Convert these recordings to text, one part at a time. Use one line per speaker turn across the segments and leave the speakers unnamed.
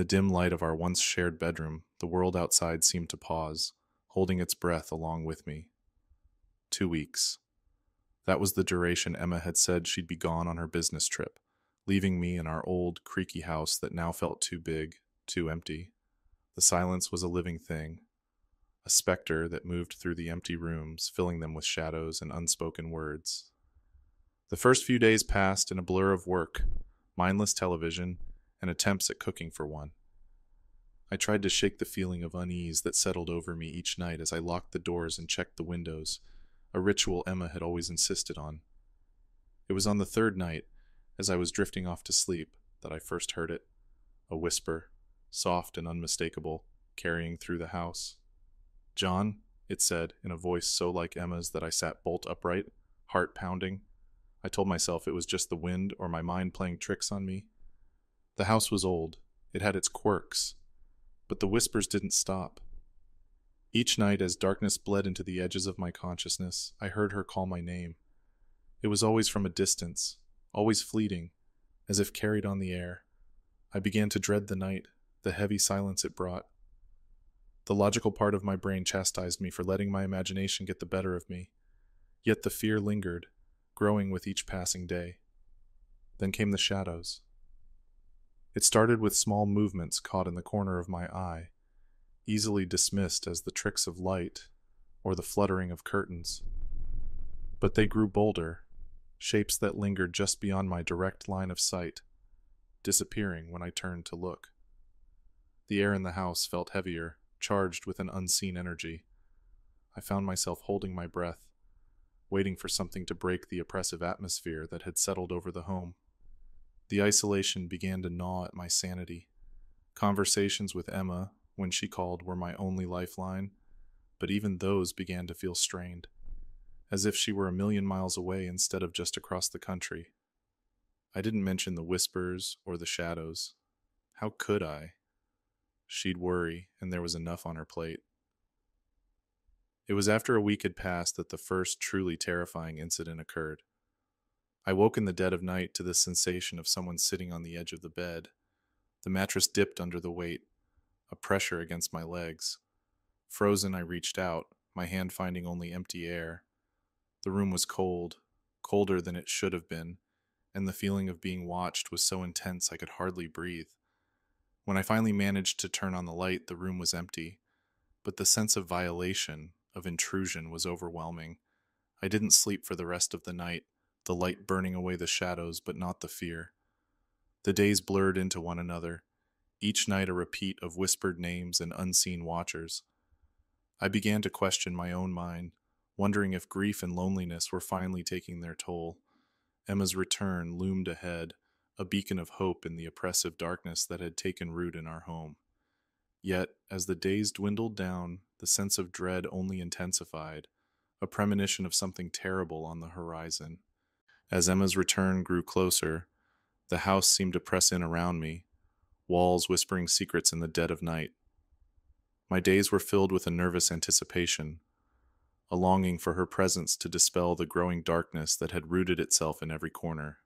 the dim light of our once shared bedroom, the world outside seemed to pause, holding its breath along with me. 2 weeks. That was the duration Emma had said she'd be gone on her business trip, leaving me in our old, creaky house that now felt too big, too empty. The silence was a living thing, a specter that moved through the empty rooms, filling them with shadows and unspoken words. The first few days passed in a blur of work, mindless television, and attempts at cooking for one. I tried to shake the feeling of unease that settled over me each night as I locked the doors and checked the windows, a ritual Emma had always insisted on. It was on the third night, as I was drifting off to sleep, that I first heard it, a whisper, soft and unmistakable, carrying through the house. "John," it said, in a voice so like Emma's that I sat bolt upright, heart pounding. I told myself it was just the wind or my mind playing tricks on me. The house was old. It had its quirks. But the whispers didn't stop. Each night, as darkness bled into the edges of my consciousness, I heard her call my name. It was always from a distance, always fleeting, as if carried on the air. I began to dread the night, the heavy silence it brought. The logical part of my brain chastised me for letting my imagination get the better of me. Yet the fear lingered, growing with each passing day. Then came the shadows. It started with small movements caught in the corner of my eye, easily dismissed as the tricks of light or the fluttering of curtains. But they grew bolder, shapes that lingered just beyond my direct line of sight, disappearing when I turned to look. The air in the house felt heavier, charged with an unseen energy. I found myself holding my breath, waiting for something to break the oppressive atmosphere that had settled over the home. The isolation began to gnaw at my sanity. Conversations with Emma, when she called, were my only lifeline, but even those began to feel strained, as if she were a million miles away instead of just across the country. I didn't mention the whispers or the shadows. How could I? She'd worry, and there was enough on her plate. It was after a week had passed that the first truly terrifying incident occurred. I woke in the dead of night to the sensation of someone sitting on the edge of the bed. The mattress dipped under the weight, a pressure against my legs. Frozen, I reached out, my hand finding only empty air. The room was cold, colder than it should have been, and the feeling of being watched was so intense I could hardly breathe. When I finally managed to turn on the light, the room was empty, but the sense of violation, of intrusion, was overwhelming. I didn't sleep for the rest of the night, the light burning away the shadows, but not the fear. The days blurred into one another, each night a repeat of whispered names and unseen watchers. I began to question my own mind, wondering if grief and loneliness were finally taking their toll. Emma's return loomed ahead, a beacon of hope in the oppressive darkness that had taken root in our home. Yet, as the days dwindled down, the sense of dread only intensified, a premonition of something terrible on the horizon. As Emma's return grew closer, the house seemed to press in around me, walls whispering secrets in the dead of night. My days were filled with a nervous anticipation, a longing for her presence to dispel the growing darkness that had rooted itself in every corner.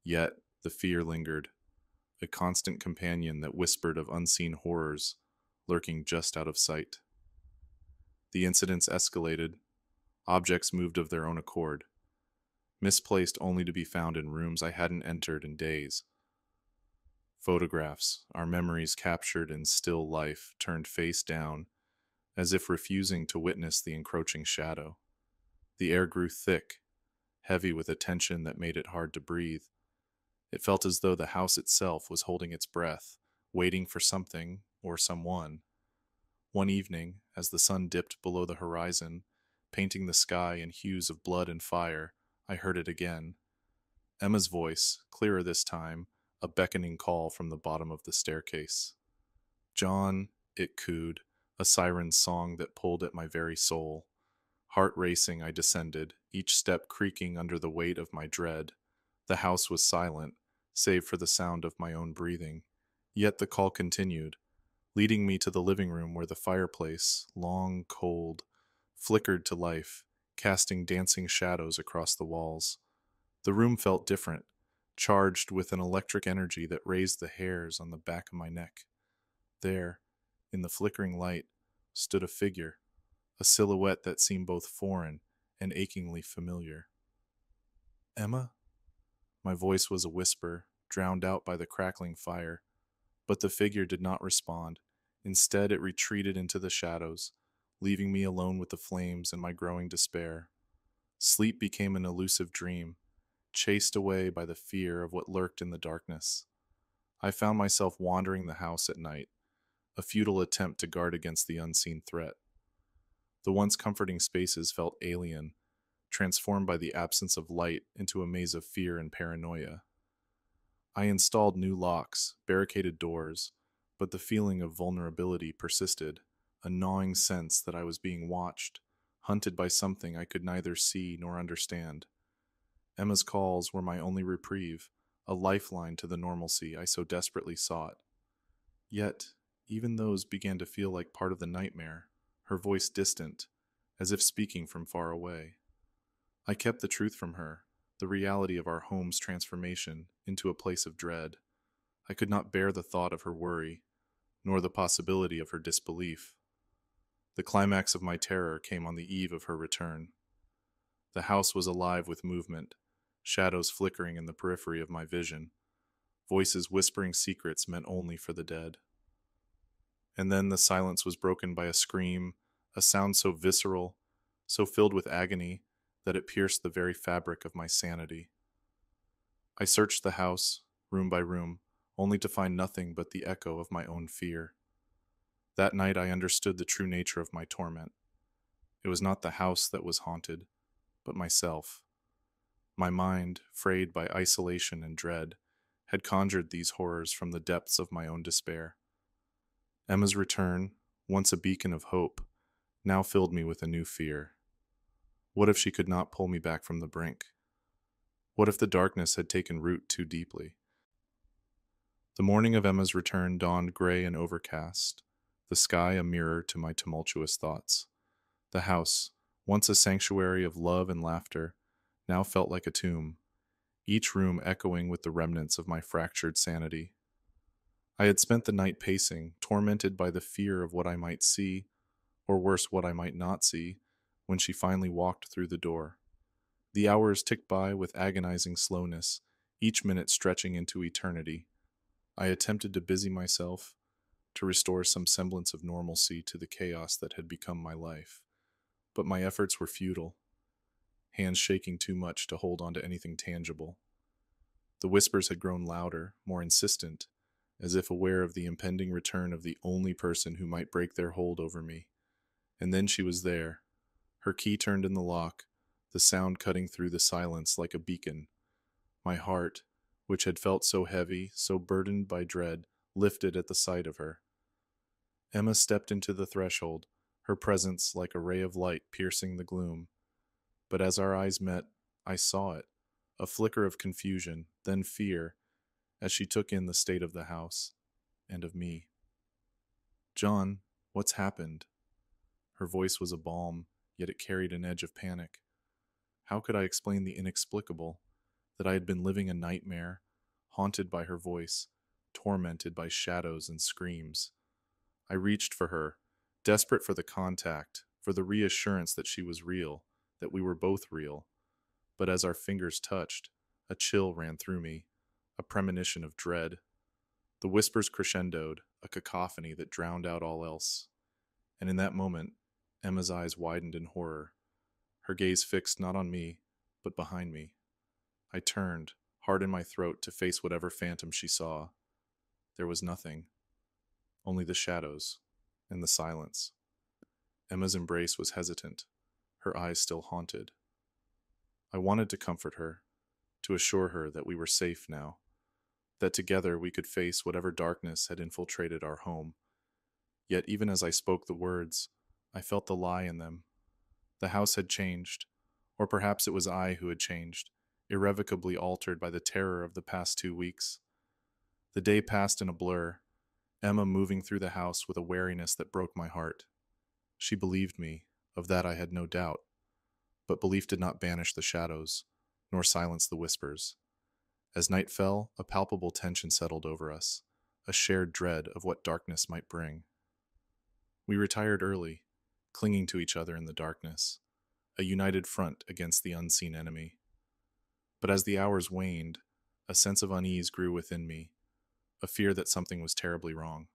Yet the fear lingered, a constant companion that whispered of unseen horrors lurking just out of sight. The incidents escalated, objects moved of their own accord, misplaced only to be found in rooms I hadn't entered in days. Photographs, our memories captured in still life, turned face down, as if refusing to witness the encroaching shadow. The air grew thick, heavy with a tension that made it hard to breathe. It felt as though the house itself was holding its breath, waiting for something or someone. One evening, as the sun dipped below the horizon, painting the sky in hues of blood and fire, I heard it again. Emma's voice, clearer this time, a beckoning call from the bottom of the staircase. "John," it cooed, a siren's song that pulled at my very soul. Heart racing, I descended, each step creaking under the weight of my dread. The house was silent, save for the sound of my own breathing. Yet the call continued, leading me to the living room where the fireplace, long, cold, flickered to life, casting dancing shadows across the walls. The room felt different, charged with an electric energy that raised the hairs on the back of my neck. There, in the flickering light, stood a figure, a silhouette that seemed both foreign and achingly familiar. Emma? My voice was a whisper, drowned out by the crackling fire, but the figure did not respond. Instead, it retreated into the shadows, leaving me alone with the flames and my growing despair. Sleep became an elusive dream, chased away by the fear of what lurked in the darkness. I found myself wandering the house at night, a futile attempt to guard against the unseen threat. The once comforting spaces felt alien, transformed by the absence of light into a maze of fear and paranoia. I installed new locks, barricaded doors, but the feeling of vulnerability persisted, a gnawing sense that I was being watched, hunted by something I could neither see nor understand. Emma's calls were my only reprieve, a lifeline to the normalcy I so desperately sought. Yet, even those began to feel like part of the nightmare, her voice distant, as if speaking from far away. I kept the truth from her, the reality of our home's transformation into a place of dread. I could not bear the thought of her worry, nor the possibility of her disbelief. The climax of my terror came on the eve of her return. The house was alive with movement, shadows flickering in the periphery of my vision, voices whispering secrets meant only for the dead. And then the silence was broken by a scream, a sound so visceral, so filled with agony, that it pierced the very fabric of my sanity. I searched the house, room by room, only to find nothing but the echo of my own fear. That night I understood the true nature of my torment. It was not the house that was haunted, but myself. My mind, frayed by isolation and dread, had conjured these horrors from the depths of my own despair. Emma's return, once a beacon of hope, now filled me with a new fear. What if she could not pull me back from the brink? What if the darkness had taken root too deeply? The morning of Emma's return dawned gray and overcast, the sky a mirror to my tumultuous thoughts. The house, once a sanctuary of love and laughter, now felt like a tomb, each room echoing with the remnants of my fractured sanity. I had spent the night pacing, tormented by the fear of what I might see, or worse, what I might not see, when she finally walked through the door. The hours ticked by with agonizing slowness, each minute stretching into eternity. I attempted to busy myself, to restore some semblance of normalcy to the chaos that had become my life. But my efforts were futile, hands shaking too much to hold on to anything tangible. The whispers had grown louder, more insistent, as if aware of the impending return of the only person who might break their hold over me. And then she was there, her key turned in the lock, the sound cutting through the silence like a beacon. My heart, which had felt so heavy, so burdened by dread, lifted at the sight of her. Emma stepped into the threshold, her presence like a ray of light piercing the gloom. But as our eyes met, I saw it, a flicker of confusion, then fear, as she took in the state of the house, and of me. "John, what's happened?" Her voice was a balm, yet it carried an edge of panic. How could I explain the inexplicable, that I had been living a nightmare, haunted by her voice, tormented by shadows and screams? I reached for her, desperate for the contact, for the reassurance that she was real, that we were both real. But as our fingers touched, a chill ran through me, a premonition of dread. The whispers crescendoed, a cacophony that drowned out all else. And in that moment, Emma's eyes widened in horror, her gaze fixed not on me, but behind me. I turned, heart in my throat, to face whatever phantom she saw. There was nothing, only the shadows and the silence. Emma's embrace was hesitant, her eyes still haunted. I wanted to comfort her, to assure her that we were safe now, that together we could face whatever darkness had infiltrated our home. Yet even as I spoke the words, I felt the lie in them. The house had changed, or perhaps it was I who had changed, irrevocably altered by the terror of the past 2 weeks. The day passed in a blur, Emma moving through the house with a wariness that broke my heart. She believed me, of that I had no doubt, but belief did not banish the shadows, nor silence the whispers. As night fell, a palpable tension settled over us, a shared dread of what darkness might bring. We retired early, clinging to each other in the darkness, a united front against the unseen enemy. But as the hours waned, a sense of unease grew within me, a fear that something was terribly wrong.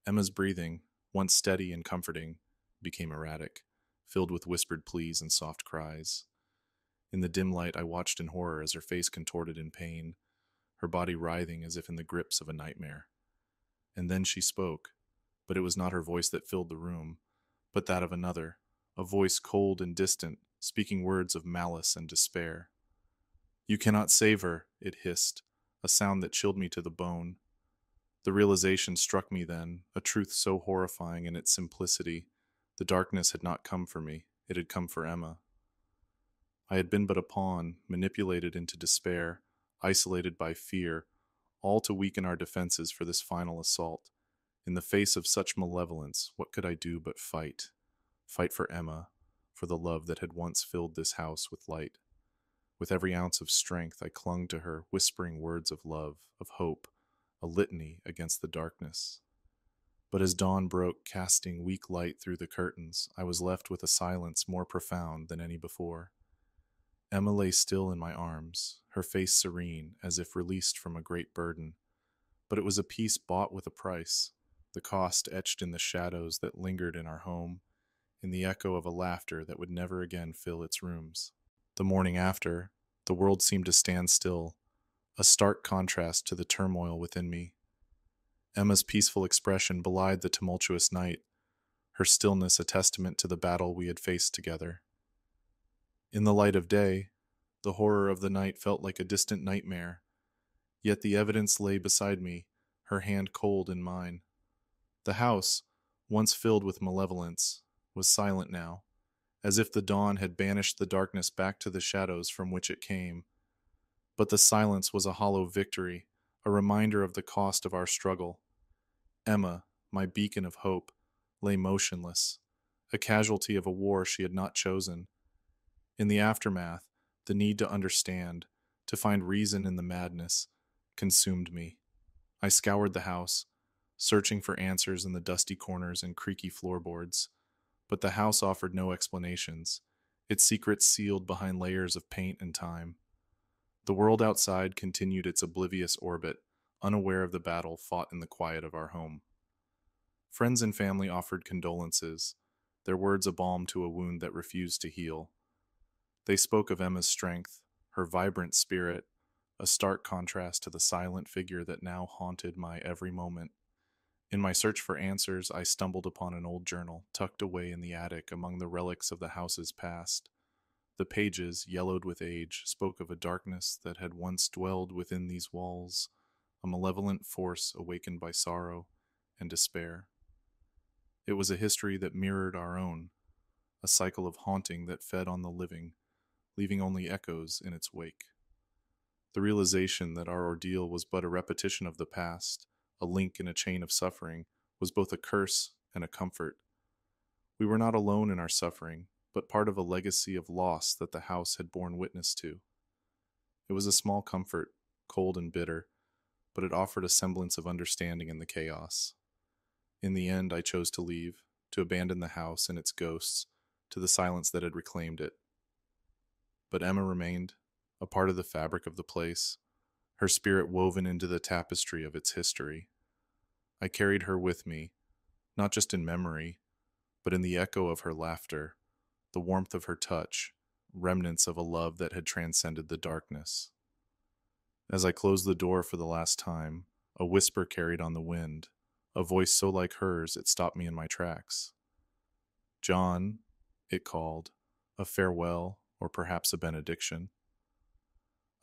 Emma's breathing, once steady and comforting, became erratic, filled with whispered pleas and soft cries. In the dim light, I watched in horror as her face contorted in pain, her body writhing as if in the grips of a nightmare. And then she spoke, but it was not her voice that filled the room, but that of another, a voice cold and distant, speaking words of malice and despair. "You cannot save her," it hissed, a sound that chilled me to the bone. The realization struck me then, a truth so horrifying in its simplicity. The darkness had not come for me, it had come for Emma. I had been but a pawn, manipulated into despair, isolated by fear, all to weaken our defenses for this final assault. In the face of such malevolence, what could I do but fight? Fight for Emma, for the love that had once filled this house with light. With every ounce of strength, I clung to her, whispering words of love, of hope, a litany against the darkness. But as dawn broke, casting weak light through the curtains, I was left with a silence more profound than any before. Emma lay still in my arms, her face serene, as if released from a great burden. But it was a peace bought with a price, the cost etched in the shadows that lingered in our home, in the echo of a laughter that would never again fill its rooms. The morning after, the world seemed to stand still, a stark contrast to the turmoil within me. Emma's peaceful expression belied the tumultuous night, her stillness a testament to the battle we had faced together. In the light of day, the horror of the night felt like a distant nightmare, yet the evidence lay beside me, her hand cold in mine. The house, once filled with malevolence, was silent now, as if the dawn had banished the darkness back to the shadows from which it came. But the silence was a hollow victory, a reminder of the cost of our struggle. Emma, my beacon of hope, lay motionless, a casualty of a war she had not chosen. In the aftermath, the need to understand, to find reason in the madness, consumed me. I scoured the house, searching for answers in the dusty corners and creaky floorboards. But the house offered no explanations, its secrets sealed behind layers of paint and time. The world outside continued its oblivious orbit, unaware of the battle fought in the quiet of our home. Friends and family offered condolences, their words a balm to a wound that refused to heal. They spoke of Emma's strength, her vibrant spirit, a stark contrast to the silent figure that now haunted my every moment. In my search for answers, I stumbled upon an old journal tucked away in the attic among the relics of the house's past. The pages, yellowed with age, spoke of a darkness that had once dwelled within these walls, a malevolent force awakened by sorrow and despair. It was a history that mirrored our own, a cycle of haunting that fed on the living, leaving only echoes in its wake. The realization that our ordeal was but a repetition of the past, a link in a chain of suffering, was both a curse and a comfort. We were not alone in our suffering, but part of a legacy of loss that the house had borne witness to. It was a small comfort, cold and bitter, but it offered a semblance of understanding in the chaos. In the end, I chose to leave, to abandon the house and its ghosts, to the silence that had reclaimed it. But Emma remained, a part of the fabric of the place, her spirit woven into the tapestry of its history. I carried her with me, not just in memory, but in the echo of her laughter, the warmth of her touch, remnants of a love that had transcended the darkness. As I closed the door for the last time, a whisper carried on the wind, a voice so like hers it stopped me in my tracks. "John," it called, a farewell or perhaps a benediction.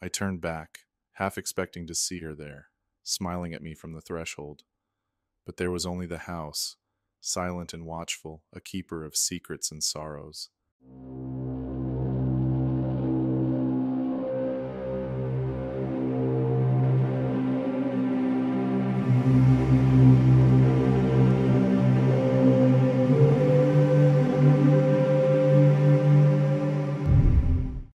I turned back, half expecting to see her there, smiling at me from the threshold. But there was only the house, silent and watchful, a keeper of secrets and sorrows.